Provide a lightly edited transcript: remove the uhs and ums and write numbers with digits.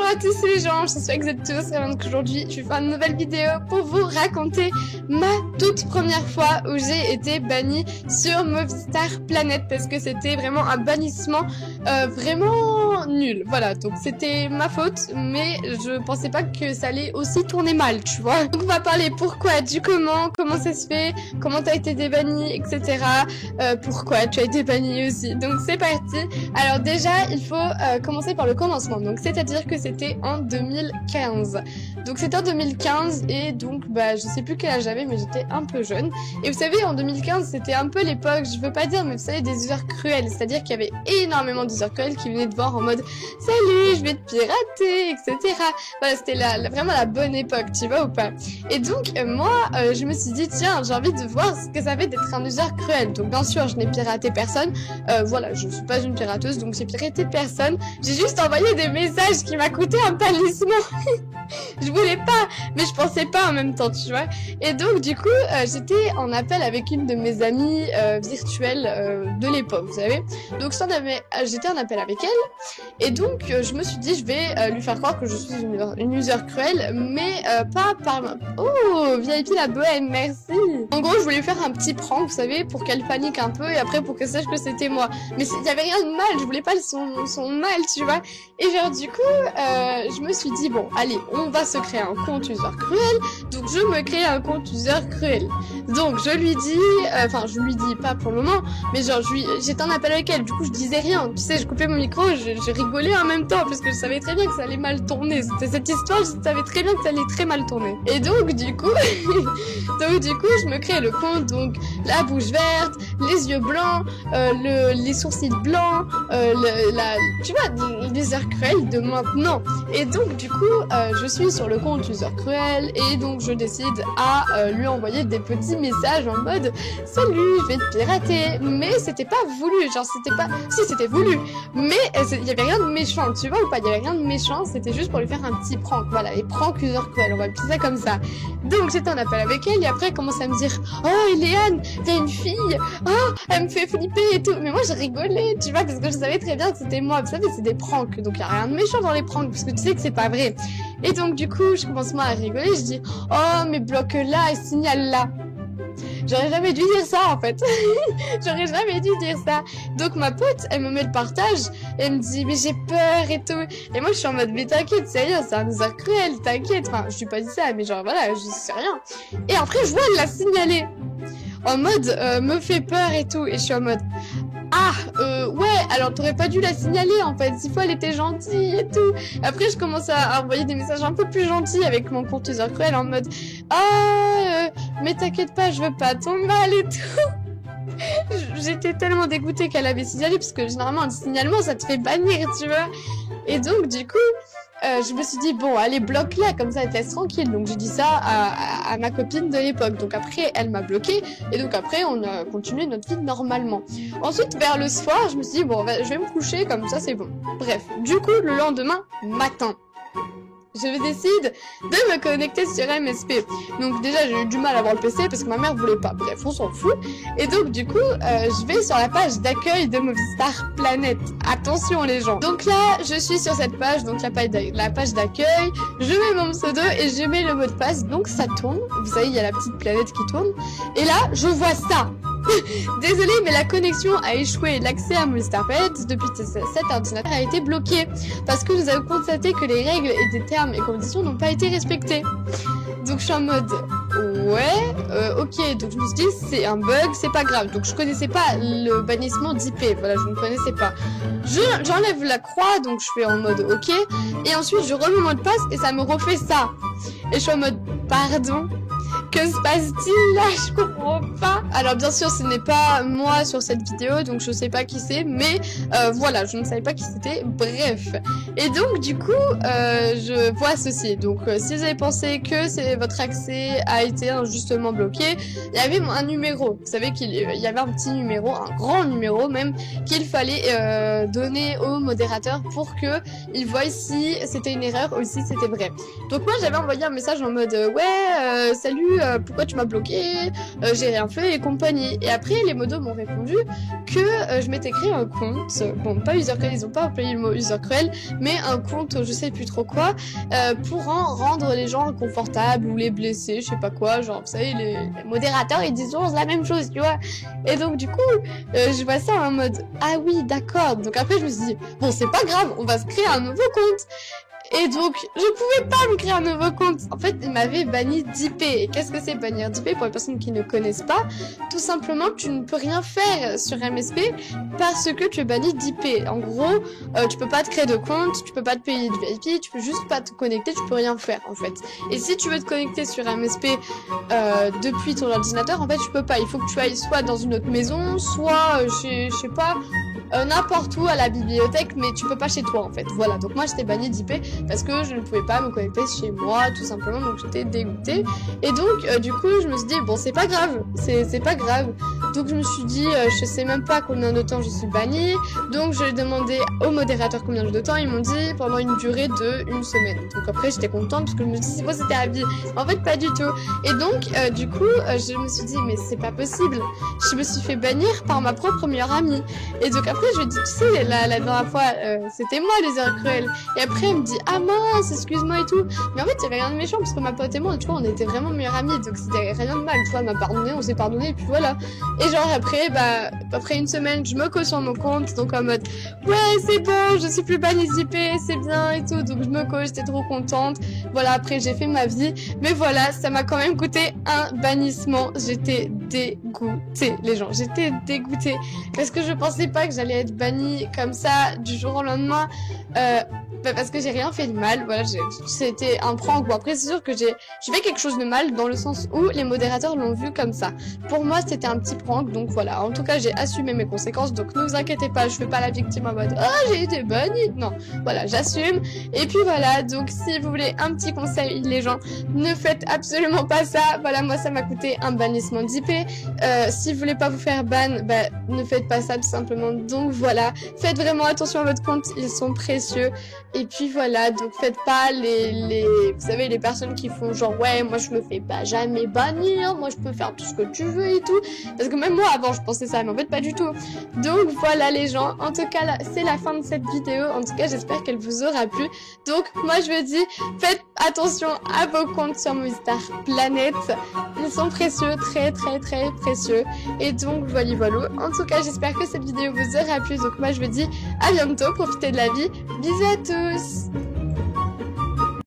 à tous les gens, j'espère que vous êtes tous ravis qu'aujourd'hui je vais faire une nouvelle vidéo pour vous raconter ma toute première fois où j'ai été bannie sur Movistar Planet parce que c'était vraiment un bannissement vraiment nul. Voilà, donc c'était ma faute, mais je pensais pas que ça allait aussi tourner mal, tu vois. Donc on va parler pourquoi, du comment ça se fait, comment t'as été débanni, etc. Pourquoi tu as été banni aussi. Donc c'est parti. Alors déjà, il faut commencer par le commencement. Donc c'est-à-dire que c'était en 2015. Donc c'était en 2015 et donc je sais plus quel âge j'avais, mais j'étais un peu jeune. Et vous savez, en 2015, c'était un peu l'époque, je veux pas dire, mais vous savez, des users cruels. C'est-à-dire qu'il y avait énormément d'users cruels qui venaient te voir en mode salut, je vais te pirater, etc. Voilà, c'était vraiment la bonne époque, tu vois ou pas. Et donc moi, je me suis dit tiens, j'ai envie de voir ce que ça fait d'être un user cruel. Donc bien sûr, je n'ai piraté personne. Voilà, je suis pas une pirateuse, donc j'ai piraté personne. J'ai juste envoyé des messages qui m'a coûté un bannissement. Je voulais pas, mais je pensais pas en même temps, tu vois. Et donc du coup, j'étais en appel avec une de mes amies virtuelles de l'époque, vous savez. Donc j'étais en appel avec elle, et donc je me suis dit, je vais lui faire croire que je suis une user cruelle, mais pas par... Oh, VIP la bohème, merci. En gros, je voulais faire un petit prank, vous savez, pour qu'elle panique un peu, et après pour qu'elle sache que c'était moi. Mais il y avait rien de mal, je voulais pas son mal, tu vois. Et genre du coup, je me suis dit, bon, allez, on va se créer un compte user cruel. Donc je me crée un compte user cruel. Donc je lui dis, enfin je lui dis pas pour le moment, mais genre j'étais en appel avec elle, du coup je disais rien. Tu sais, je coupais mon micro, je rigolais en même temps, parce que je savais très bien que ça allait mal tourner. C'était cette histoire, je savais très bien que ça allait très mal tourner. Et donc du coup, je me crée le compte, donc la bouche verte, les yeux blancs, les sourcils blancs, tu vois, l'user cruel de maintenant. Et donc du coup, je suis sur le compte user cruel et donc je décide à lui envoyer des petits messages en mode salut, je vais te pirater. Mais c'était pas voulu, genre c'était pas... Si, c'était voulu, mais il y avait rien de méchant, tu vois ou pas, il y avait rien de méchant, c'était juste pour lui faire un petit prank. Voilà, les pranks user cruel, on va appeler ça comme ça. Donc j'étais en appel avec elle et après elle commence à me dire oh Léane, t'as une fille, oh elle me fait flipper et tout. Mais moi je rigolais, tu vois, parce que je savais très bien que c'était moi. Vous savez, c'est des pranks, donc il y a rien de méchant dans les pranks parce que tu sais que c'est pas vrai. Et donc du coup je commence moi à rigoler, je dis oh mais bloque là et signale là. J'aurais jamais dû dire ça en fait. J'aurais jamais dû dire ça. Donc ma pote, elle me met le partage, elle me dit mais j'ai peur et tout. Et moi je suis en mode mais t'inquiète, c'est rien, c'est un user cruel, t'inquiète. Enfin je lui ai pas dit ça, mais genre voilà, je sais rien. Et après je vois elle l'a signalé en mode me fait peur et tout. Et je suis en mode ouais, alors t'aurais pas dû la signaler en fait, s'il faut elle était gentille et tout. Après je commence à envoyer des messages un peu plus gentils avec mon compte user cruel en mode mais t'inquiète pas, je veux pas ton mal et tout. J'étais tellement dégoûtée qu'elle avait signalé parce que généralement un signalement ça te fait bannir, tu vois. Et donc du coup je me suis dit bon allez bloque là, comme ça elle te laisse tranquille. Donc j'ai dit ça à ma copine de l'époque. Donc après elle m'a bloqué et donc après on a continué notre vie normalement. Ensuite vers le soir je me suis dit bon je vais me coucher, comme ça c'est bon. Bref, du coup le lendemain matin je décide de me connecter sur MSP. Donc déjà j'ai eu du mal à avoir le PC parce que ma mère voulait pas. Bref, on s'en fout. Et donc du coup je vais sur la page d'accueil de Movistar Planet. Attention les gens. Donc là je suis sur cette page, donc la page d'accueil. Je mets mon pseudo et je mets le mot de passe. Donc ça tourne. Vous savez il y a la petite planète qui tourne. Et là je vois ça. Désolée, mais la connexion a échoué. L'accès à Movistar Planet depuis cet ordinateur a été bloqué parce que nous avons constaté que les règles et des termes et conditions n'ont pas été respectés. Donc je suis en mode ouais, ok. Donc je me suis dit c'est un bug, c'est pas grave. Donc je connaissais pas le bannissement d'IP. Voilà, je ne connaissais pas. J'enlève la croix, donc je fais en mode ok. Et ensuite je remets mon mot de passe et ça me refait ça. Et je suis en mode pardon. Que se passe-t-il là? Je comprends pas. Alors bien sûr ce n'est pas moi sur cette vidéo, donc je sais pas qui c'est, mais voilà, je ne savais pas qui c'était. Bref. Et donc du coup je vois ceci. Donc si vous avez pensé que votre accès a été injustement bloqué, il y avait un numéro. Vous savez qu'il y avait un petit numéro, un grand numéro même, qu'il fallait donner au modérateur pour que il voie si c'était une erreur ou si c'était vrai. Donc moi j'avais envoyé un message en mode ouais salut, pourquoi tu m'as bloqué, j'ai rien fait et compagnie. Et après les modos m'ont répondu que je m'étais créé un compte, bon pas user cruel, ils ont pas employé le mot user cruel, mais un compte je sais plus trop quoi, pour en rendre les gens inconfortables ou les blesser, je sais pas quoi, genre vous savez les modérateurs ils disent toujours la même chose, tu vois. Et donc du coup je vois ça en mode ah oui d'accord, donc après je me suis dit bon c'est pas grave, on va se créer un nouveau compte. Et donc, je pouvais pas me créer un nouveau compte. En fait, il m'avait banni d'IP. Et qu'est-ce que c'est bannir d'IP pour les personnes qui ne connaissent pas? Tout simplement, tu ne peux rien faire sur MSP parce que tu es banni d'IP. En gros, tu peux pas te créer de compte, tu peux pas te payer du VIP, tu peux juste pas te connecter, tu peux rien faire en fait. Et si tu veux te connecter sur MSP depuis ton ordinateur, en fait, tu peux pas. Il faut que tu ailles soit dans une autre maison, soit chez, je sais pas, n'importe où à la bibliothèque, mais tu peux pas chez toi en fait. Voilà, donc moi j'étais bannie d'IP parce que je ne pouvais pas me connecter chez moi tout simplement, donc j'étais dégoûtée. Et donc du coup je me suis dit bon c'est pas grave, c'est pas grave. Donc je me suis dit je sais même pas combien de temps je suis bannie, donc j'ai demandé au modérateur combien de temps, ils m'ont dit pendant une durée de 1 semaine. Donc après j'étais contente parce que je me suis dit c'est bon c'était à vie, en fait pas du tout. Et donc du coup je me suis dit mais c'est pas possible, je me suis fait bannir par ma propre meilleure amie. Et donc après je lui dis tu sais la dernière fois c'était moi les heures cruelles. Et après elle me dit ah mince excuse-moi et tout, mais en fait il y avait rien de méchant parce que ma pote et moi tu vois on était vraiment meilleures amies, donc c'était rien de mal, tu vois, elle m'a pardonné, on s'est pardonné et puis voilà. Et genre après après 1 semaine je me coche sur mon compte, donc en mode ouais c'est bon je suis plus bannie d'IP, c'est bien et tout, donc je me coche, j'étais trop contente. Voilà, après j'ai fait ma vie, mais voilà ça m'a quand même coûté un bannissement. J'étais dégoûtée les gens, j'étais dégoûtée parce que je pensais pas que j'allais être bannie comme ça du jour au lendemain, parce que j'ai rien fait de mal. Voilà, c'était un prank. Bon après c'est sûr que j'ai fait quelque chose de mal dans le sens où les modérateurs l'ont vu comme ça. Pour moi c'était un petit prank, donc voilà, en tout cas j'ai assumé mes conséquences, donc ne vous inquiétez pas, je fais pas la victime en mode oh j'ai été bannie, non, voilà j'assume. Et puis voilà, donc si vous voulez un petit conseil les gens, ne faites absolument pas ça. Voilà, moi ça m'a coûté un bannissement d'IP. Si vous voulez pas vous faire ban, ne faites pas ça tout simplement. Donc voilà, faites vraiment attention à votre compte, ils sont précieux. Et puis voilà, donc faites pas vous savez les personnes qui font genre ouais moi je me fais pas jamais bannir, moi je peux faire tout ce que tu veux et tout, parce que même moi avant je pensais ça, mais en fait pas du tout. Donc voilà les gens, en tout cas là c'est la fin de cette vidéo, en tout cas j'espère qu'elle vous aura plu. Donc moi je vous dis faites attention à vos comptes sur Movistar Planet, ils sont précieux, très très très précieux. Et donc voilà, en tout cas j'espère que cette vidéo vous aura plu, donc moi je vous dis à bientôt, profitez de la vie, bisous à tous.